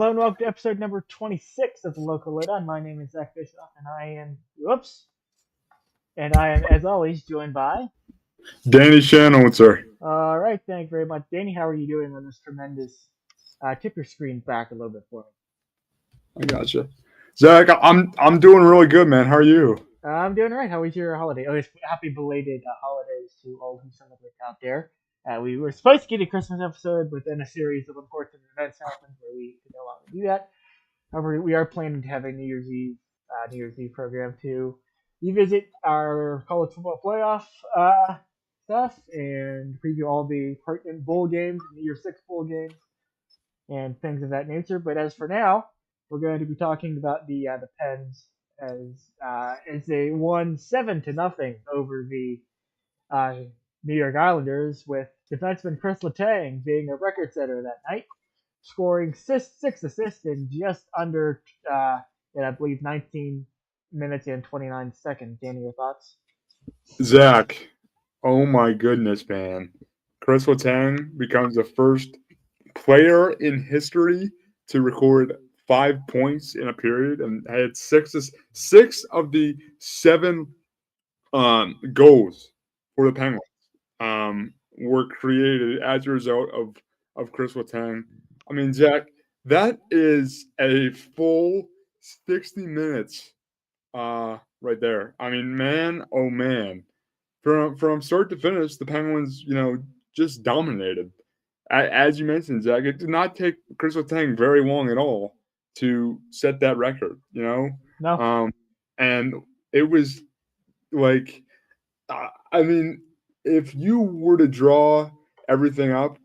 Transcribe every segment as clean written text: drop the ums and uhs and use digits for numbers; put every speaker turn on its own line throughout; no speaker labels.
Hello and welcome to episode number 26 of the Local Lowdown. My name is Zach Bischoff, and I am, as always, joined by.
Danny Shannon, sir.
All right, thank you very much, Danny. How are you doing on this tremendous? Tip your screen back a little bit for
I gotcha. Zach, I'm doing really good, man. How are you?
me. I'm doing all right. How was your holiday? Oh, it's happy belated holidays to all who celebrate out there. We were supposed to get a Christmas episode, but then a series of unfortunate events happened where we could no longer do that. However, we are planning to have a New Year's Eve program to revisit our college football playoff stuff and preview all the pertinent bowl games, New Year's Six bowl games, and things of that nature. But as for now, we're going to be talking about the Pens as they won 7-0 over the uh, New York Islanders, with defenseman Chris Letang being a record setter that night, scoring six assists in just under, I believe, 19 minutes and 29 seconds. Danny, your thoughts?
Zach, oh my goodness, man. Chris Letang becomes the first player in history to record 5 points in a period and had six of the seven goals for the Penguins were created as a result of Chris Letang. I mean, Zach, that is a full 60 minutes right there. I mean, man, oh man. From start to finish, the Penguins, just dominated. As you mentioned, Zach, it did not take Chris Letang very long at all to set that record,
No.
And it was like, I mean, if you were to draw everything up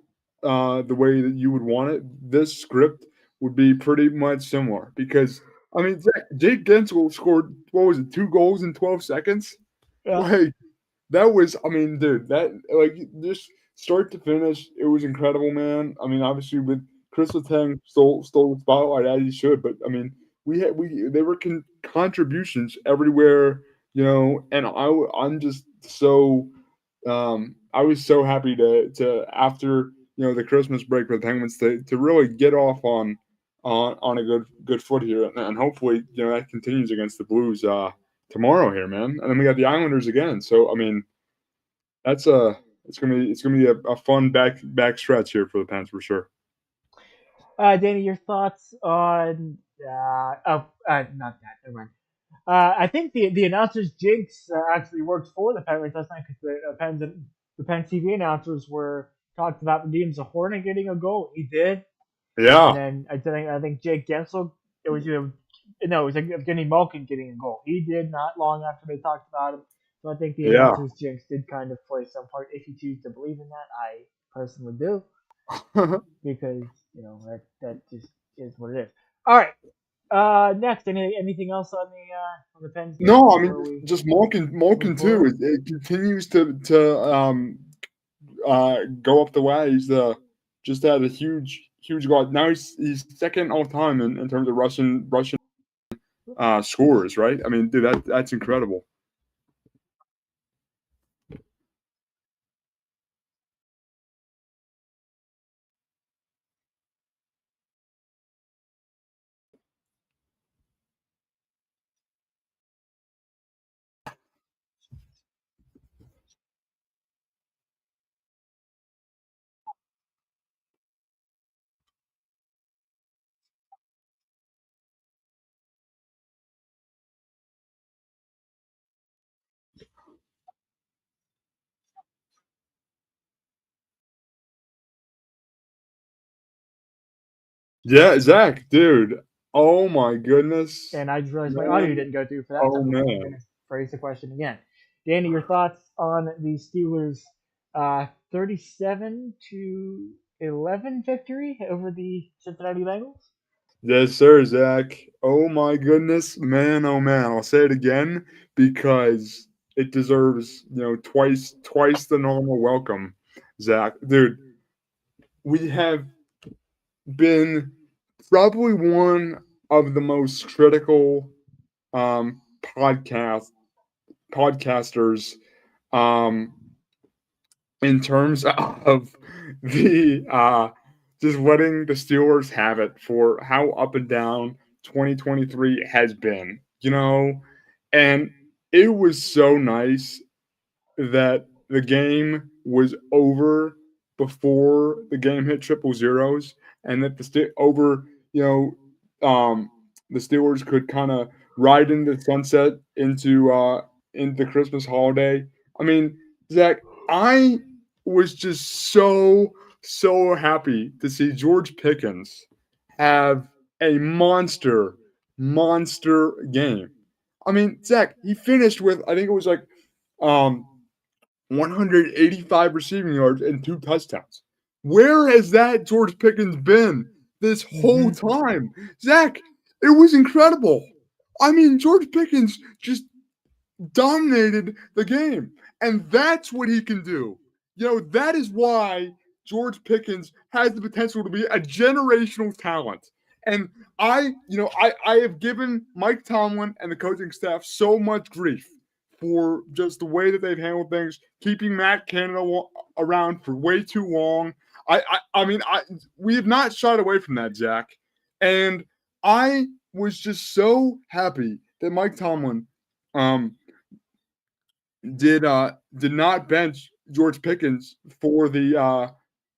the way that you would want it, this script would be pretty much similar. Because I mean, Jake Gensel scored, what was it, 2 goals in 12 seconds?
Yeah.
Like that was, I mean, dude, that like just start to finish, it was incredible, man. I mean, obviously with Chris Letang stole the spotlight as he should, but I mean, they were contributions everywhere, and I'm just so I was so happy to after the Christmas break for the Penguins to really get off on a good foot here, and hopefully that continues against the Blues tomorrow here, man. And then we got the Islanders again. So I mean, that's it's gonna be a fun back stretch here for the Pens for sure.
Danny, your thoughts on. Not that. Never mind. I think the announcer's jinx actually worked for the Penguins last night because the Pens TV announcers were talked about the James Hornet getting a goal. He did, and
Yeah,
then I think Jake Gensel. It was no, it was like Evgeny Malkin getting a goal. He did not long after they talked about him. So I think the
yeah.
announcer's jinx did kind of play some part. If you choose to believe in that, I personally do, because that just is what it is. All right. Next, anything else on the Pens game
No, I mean
before we
just
move
Malkin too.
forward?
It continues to go up the way. He's just had a huge goal. Now he's second all time in terms of Russian scores, right? I mean, dude, that's incredible. Yeah, Zach, dude. Oh my goodness,
And I just realized my audio
man.
didn't go through for that, so
Oh
I'm going
man.
to phrase the question again. Danny, your thoughts on the Steelers' 37-11 victory over the Cincinnati Bengals?
Yes, sir, Zach. Oh my goodness, man. Oh man. I'll say it again because it deserves twice the normal welcome, Zach. Dude, we have been probably one of the most critical um, podcasters um, in terms of the just letting the Steelers have it for how up and down 2023 has been, and it was so nice that the game was over before the game hit triple zeros, and that you the Steelers could kind of ride into the sunset into the Christmas holiday. I mean, Zach, I was just so happy to see George Pickens have a monster game. I mean, Zach, he finished with, I think it was like um 185 receiving yards and 2 touchdowns. Where has that George Pickens been this whole
Mm-hmm.
time? Zach, it was incredible. I mean, George Pickens just dominated the game. And that's what he can do. That is why George Pickens has the potential to be a generational talent. And I have given Mike Tomlin and the coaching staff so much grief for just the way that they've handled things, keeping Matt Canada around for way too long. We have not shied away from that, Zach. And I was just so happy that Mike Tomlin did not bench George Pickens for the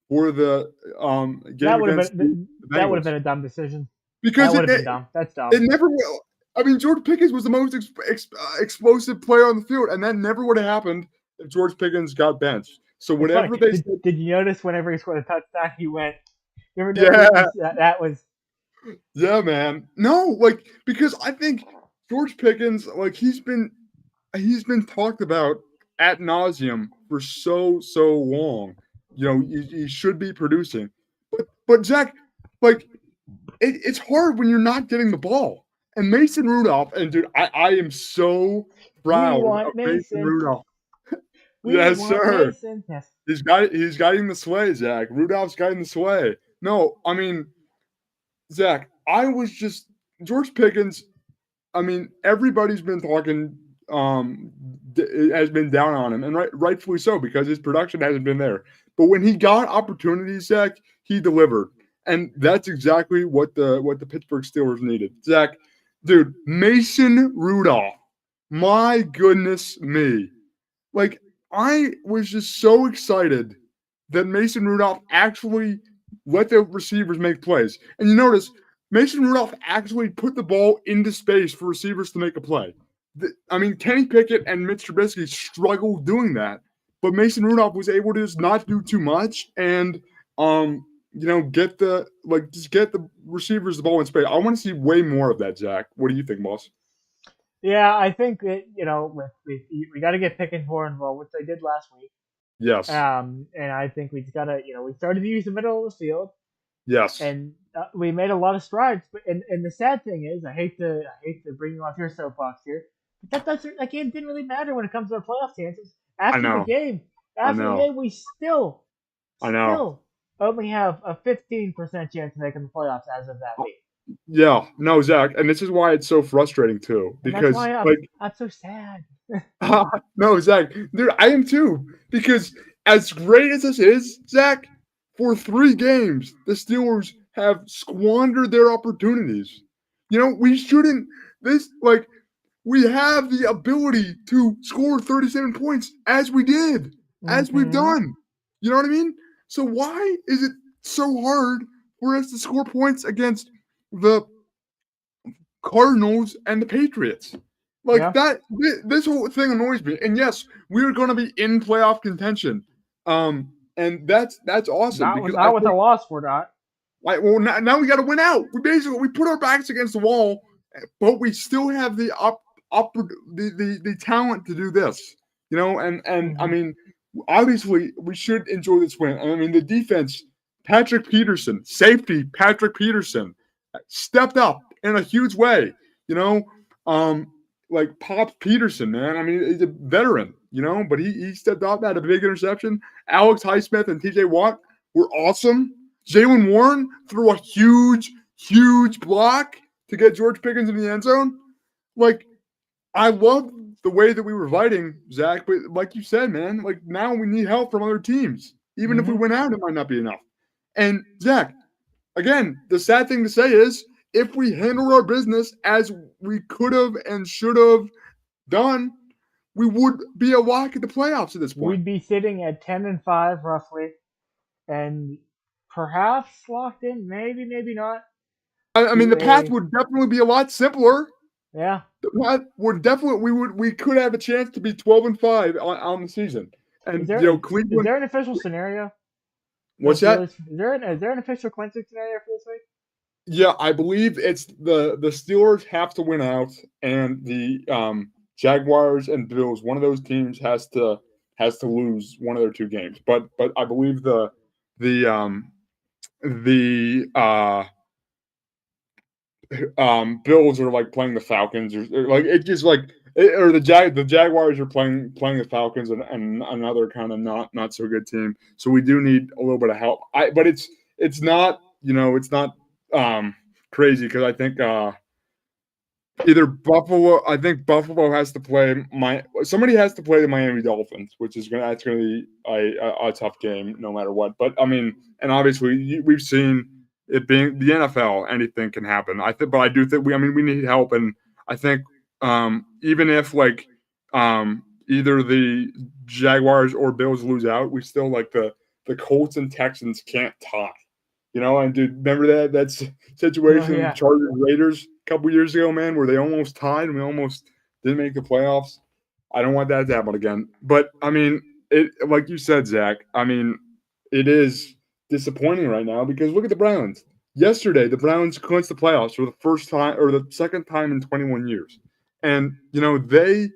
That
game
would
against
have
the
been that would have
Bengals
been a dumb decision.
because
That would have been dumb. That's
it
dumb.
never will. I mean, George Pickens was the most explosive player on the field, and that never would have happened if George Pickens got benched. So
It's funny.
whatever they
Did,
said,
did you notice whenever he scored a touchdown, he went? You ever notice
yeah,
that was?
yeah, man. No, because I think George Pickens, he's been talked about ad nauseum for so long. He should be producing, but Zach, like it's hard when you're not getting the ball. And Mason Rudolph, and dude, I am so
We
proud of
want
Mason
Mason.
Rudolph.
We
Yes,
want
sir.
Mason. Yes.
He's guiding the sway, Zach. Rudolph's guiding the sway. No, I mean, Zach, I was just George Pickens. I mean, everybody's been talking, has been down on him, and rightfully so because his production hasn't been there. But when he got opportunities, Zach, he delivered, and that's exactly what the Pittsburgh Steelers needed. Zach, dude, Mason Rudolph, my goodness me, like I was just so excited that Mason Rudolph actually let the receivers make plays. And you notice Mason Rudolph actually put the ball into space for receivers to make a play. I mean, Kenny Pickett and Mitch Trubisky struggled doing that, but Mason Rudolph was able to just not do too much and get the receivers the ball in space. I want to see way more of that, Zach. What do you think, boss?
Yeah, I think that we got to get Pickens more involved, which they did last week.
Yes.
And I think we just gotta, we started to use the middle of the field,
Yes.
and we made a lot of strides. But and the sad thing is, I hate to bring you off your soapbox here, but that game didn't really matter when it comes to our playoff chances.
I
After the
know.
game,
I
after the
know.
game, we still
I know.
only have a 15% chance of making the playoffs as of that week.
Yeah. No, Zach, and this is why it's so frustrating too.
And that's
Because
why I'm so sad.
no, Zach, dude, I am too. Because as great as this is, Zach, for 3 games, the Steelers have squandered their opportunities. We shouldn't. This we have the ability to score 37 points as we did, as we've
Mm-hmm.
done. You know what I mean? So why is it so hard for us to score points against the Cardinals and the Patriots? Like
Yeah.
that, this whole thing annoys me. And yes, we're going to be in playoff contention, and that's awesome because I
Not with a
think,
loss, we're not.
well, now we got to win out. We put our backs against the wall, but we still have the talent to do this. And I
Mm-hmm.
mean, obviously we should enjoy this win. I mean, the defense, Patrick Peterson, safety, Patrick Peterson, stepped up in a huge way. You know, um, like Pops Peterson, man. I mean, he's a veteran, but he stepped up, had a big interception. Alex Highsmith and TJ Watt were awesome. Jalen Warren threw a huge block to get George Pickens in the end zone. Like, I love the way that we were fighting, Zach, but like you said, man, like now we need help from other teams. Even if we
Mm-hmm.
went out, it might not be enough. And Zach, again, the sad thing to say is if we handled our business as we could have and should have done, we would be a lock at the playoffs at this point.
We'd be sitting at 10-5 roughly, and perhaps locked in. Maybe, maybe not.
I mean,
To
the path
a
would definitely be a lot simpler.
yeah.
The path would definitely we could have a chance to be 12-5 on the season.
Is
And
there is
Cleveland.
there an official scenario? No
What's that?
Steelers. Is there an official clinching scenario for this week?
Yeah, I believe it's the Steelers have to win out, and the Jaguars and Bills. One of those teams has to lose one of their two games. But I believe the the Bills are like playing the Falcons, or like it just like or the Jaguars are playing the Falcons, and another kind of not so good team. So we do need a little bit of help. But it's not it's not crazy because I think either Buffalo. I think Buffalo has to play somebody has to play the Miami Dolphins, which is that's gonna be a tough game no matter what. But I mean, and obviously we've seen it being the NFL, anything can happen. But I do think we need help, and I think even if either the Jaguars or Bills lose out, we still the Colts and Texans can't tie. And dude, remember that
Oh
situation
yeah.
Chargers Raiders a couple years ago, man, where they almost tied and we almost didn't make the playoffs. I don't want that to happen again. But I mean, it like you said, Zach. I mean, it is disappointing right now because look at the Browns. Yesterday, the Browns clinched the playoffs for the first time or the second time in 21 years, and they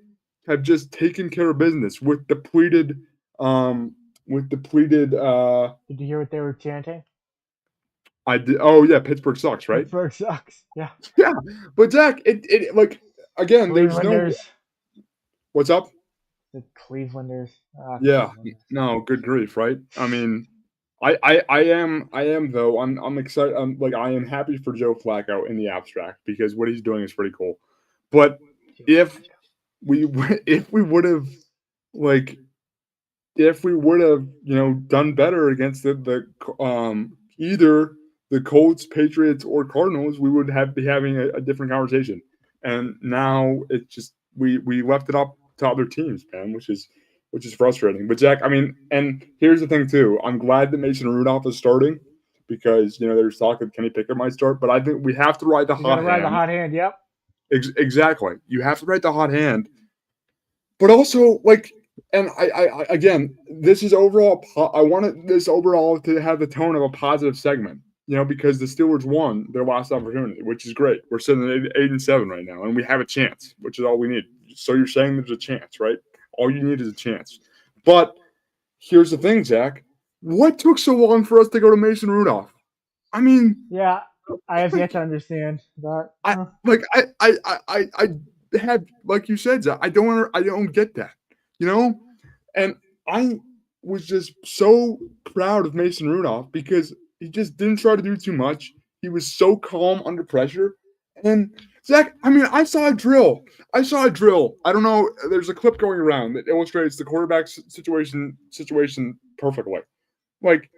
have just taken care of business with depleted.
Did you hear what they were chanting?
I did. Oh yeah, Pittsburgh sucks, right?
Pittsburgh sucks. Yeah.
Yeah, but Zach, it like again, there's no.
Clevelanders.
What's up?
The Clevelanders.
Yeah,
Clevelanders.
no, good grief, right? I mean, I am though. I'm excited. I am happy for Joe Flacco in the abstract because what he's doing is pretty cool. But if we if we would have like if we would have done better against the either the Colts, Patriots, or Cardinals, we would be having a different conversation. And now it's just we left it up to other teams, man, which is frustrating. But Jack, I mean, and here's the thing too. I'm glad that Mason Rudolph is starting because there's talk of Kenny Pickett might start, but I think we have to ride the
You got
hot
to ride
hand.
the hot hand. Yep.
Exactly. You have to ride the hot hand, but also and I again, this is overall. I wanted this overall to have the tone of a positive segment, because the Steelers won their last opportunity, which is great. We're sitting at 8-7 right now, and we have a chance, which is all we need. So you're saying there's a chance, right? All you need is a chance. But here's the thing, Zach. What took so long for us to go to Mason Rudolph? I mean,
yeah, I have yet to understand that.
I have, like you said, Zach, I don't get that, and I was just so proud of Mason Rudolph because he just didn't try to do too much. He was so calm under pressure. And Zach, I mean, I saw a drill. I don't know. There's a clip going around that illustrates the quarterback situation perfectly. Like,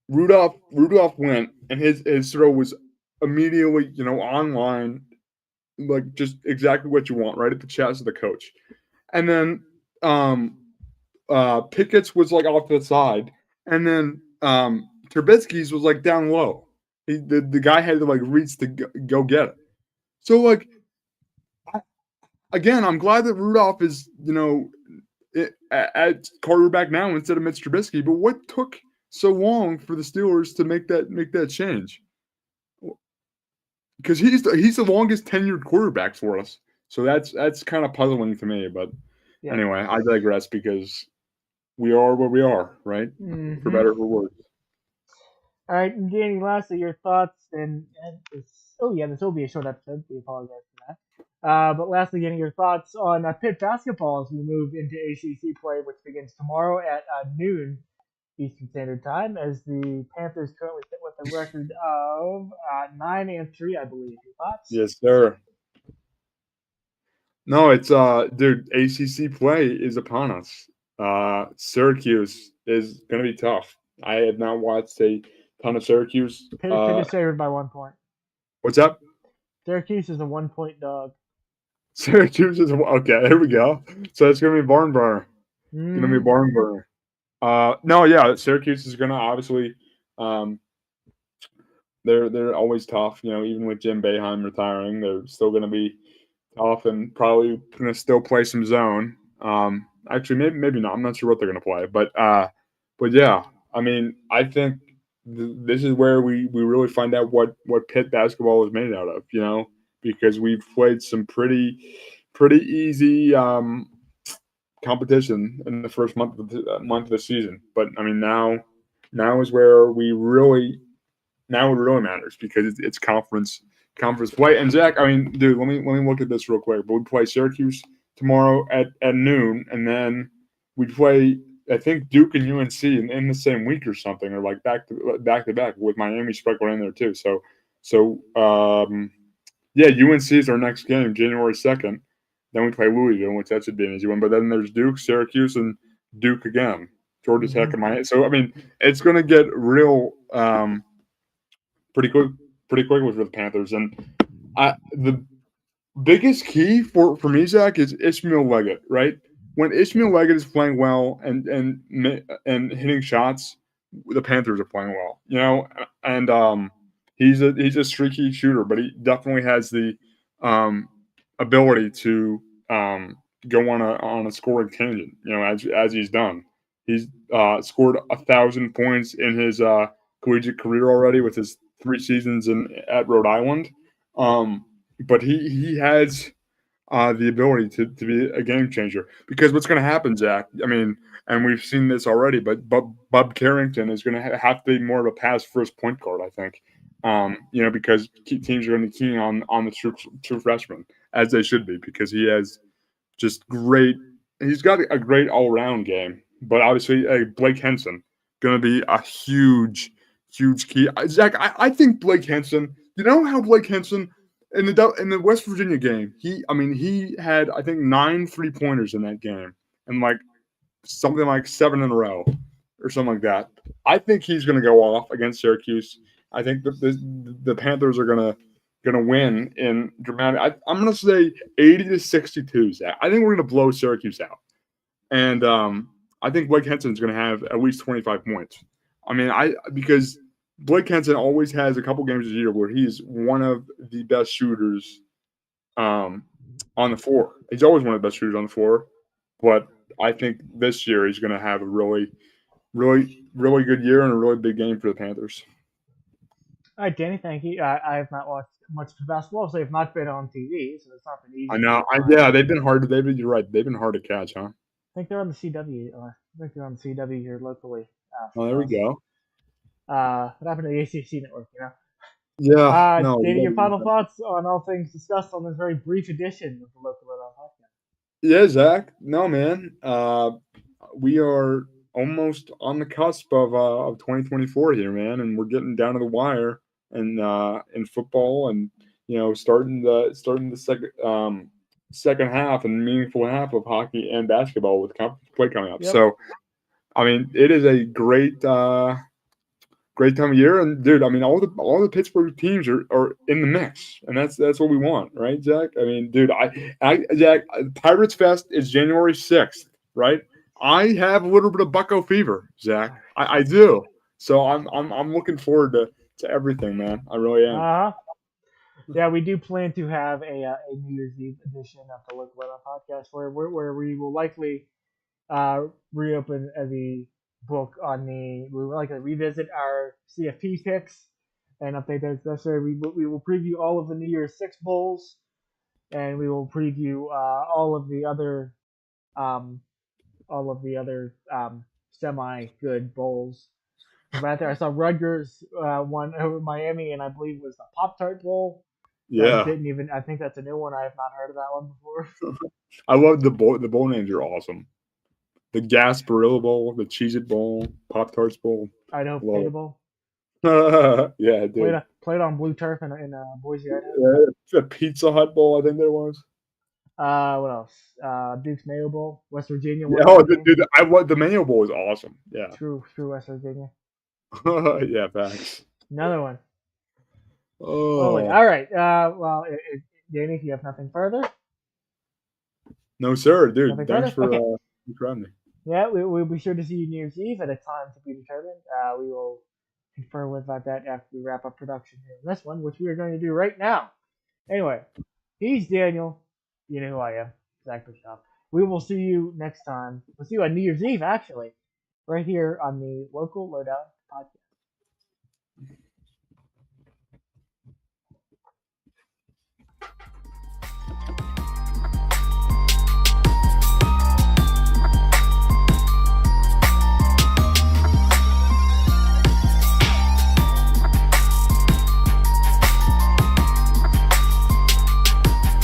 Rudolph went and his throw was immediately, online, like just exactly what you want, right at the chest of the coach. And then Pickett's was like off to the side, and then Trubisky's was like down low. The guy had to like reach to go get it. So again, I'm glad that Rudolph is at quarterback now instead of Mitch Trubisky. But what took so long for the Steelers to make that change? Because he's the longest tenured quarterback for us. So that's kind of puzzling to me. But anyway, I digress because we are where we are, right?
Mm-hmm.
For better or for worse.
All right, and Danny, lastly, your thoughts, and this will be a short episode. We apologize for that. But lastly, getting your thoughts on Pitt basketball as we move into ACC play, which begins tomorrow at noon Eastern Standard Time, as the Panthers currently sit with a record of 9-3, I believe. Your thoughts?
Yes, sir. No, it's dude, ACC play is upon us. Syracuse is going to be tough. I have not watched a ton of Syracuse.
Pitt is favored by 1 point.
What's up?
Syracuse is a 1 point dog.
Syracuse is okay. Here we go. So it's gonna be barn burner. Gonna be
Mm-hmm.
barn burner. No, yeah, Syracuse is gonna obviously. Um, they're always tough. You know, even with Jim Boeheim retiring, they're still gonna be tough and probably gonna still play some zone. Actually, maybe not. I'm not sure what they're gonna play, but yeah. I mean, I think this is where we really find out what Pitt basketball is made out of. You know, because we've played some pretty easy competition in the first month of the season. But I mean, now is where we really now it really matters because it's conference play. And Zach, I mean, dude, let me look at this real quick. But we play Syracuse tomorrow at noon, and then we play I think Duke and UNC in the same week or something, or like back to back with Miami sprinkled in there too. So yeah, UNC is our next game, January 2nd. Then we play Louisville, which that should be an easy one. But then there's Duke, Syracuse, and Duke again. Georgia
Mm-hmm.
Tech and Miami. So I mean, it's going to get real pretty quick, pretty quickly for the Panthers. And the biggest key for me, Zach, is Ishmael Leggett. Right when Ishmael Leggett is playing well and hitting shots, the Panthers are playing well. You know, and he's a streaky shooter, but he definitely has the um, ability to go on a scoring tangent. You know, as he's done. He's scored 1,000 points in his collegiate career already with his 3 seasons at Rhode Island. Um, but he has the ability to be a game changer because what's going to happen, Zach? I mean, and we've seen this already, but Bob Carrington is going to have to be more of a pass first point guard, I think. You know, because teams are going to be keying on the true freshman as they should be because he has just great. He's got a great all around game, but obviously, Blake Henson going to be a huge key. Zach, I think Blake Henson. You know how Blake Henson in the West Virginia game, he had I think 9 3-pointers in that game, and like something like 7 in a row or something like that. I think he's going to go off against Syracuse. I think the Panthers are gonna win in dramatic. I'm gonna say 80-62. Zach. I think we're gonna blow Syracuse out, and I think Blake Henson's gonna have at least 25 points. I mean, because Blake Henson always has a couple games a year where he's one of the best shooters um, on the floor. He's always one of the best shooters on the floor, but I think this year he's going to have a really good year and a really big game for the Panthers.
All right, Danny, thank you. I have not watched much basketball, so I have not been on TV, so it's not been
I
easy
know.
to find.
Yeah, they've been hard. You're right. They've been hard to catch, huh?
I think they're on the CW. I think they're on the CW here locally
Oh,
for
there we
us.
go.
What happened to the ACC network?
Yeah, no,
Danny, your final thoughts on all things discussed on this very brief edition of the Local Lowdown podcast?
yeah, Zach. No, man. We are almost on the cusp of 2024 here, man, and we're getting down to the wire and in football, and starting the second half and meaningful half of hockey and basketball with conference play coming up.
Yep.
So, I mean, it is a great time of year. And dude, I mean, all the Pittsburgh teams are in the mix, and that's what we want, right, Zach? I mean, dude, Zach, Pirates Fest is January 6th, right? I have a little bit of Bucko fever, Zach. I do. So I'm looking forward to everything, man. I really am.
Uh huh. Yeah, we do plan to have a New Year's Eve edition of the Local Lowdown podcast where we will likely reopen the book on the. We would like to revisit our CFP picks and update those necessary. We will preview all of the New Year's Six bowls, and we will preview um, all of the other semi good bowls. Right there, I saw Rutgers won over Miami, and I believe it was the Pop Tart Bowl. That
Yeah,
didn't even. I think that's a new one. I have not heard of that one before.
I love the bowl. The bowl names are awesome. The Gasparilla Bowl, the Cheez It Bowl, Pop Tarts Bowl.
Idaho
Love
Potato
it.
Bowl.
Yeah, dude.
Played on blue turf in Boise, Idaho.
Yeah, the Pizza Hut Bowl, I think there was.
What else? Duke's Mayo Bowl. West Virginia
Yeah,
won
oh,
that game.
dude, the Mayo Bowl is awesome. Yeah,
True West Virginia.
Yeah, facts.
Another one. Holy.
Oh
All right. Well, Danny, if you have nothing further,
no, sir, dude.
nothing further. Okay.
Thanks for having me.
Yeah, we'll be sure to see you New Year's Eve at a time to be determined. We will confer with about that after we wrap up production here on this one, which we are going to do right now. Anyway, he's Daniel. You know who I am, Zach Bischoff. We will see you next time. We'll see you on New Year's Eve, actually, right here on the Local Lowdown podcast.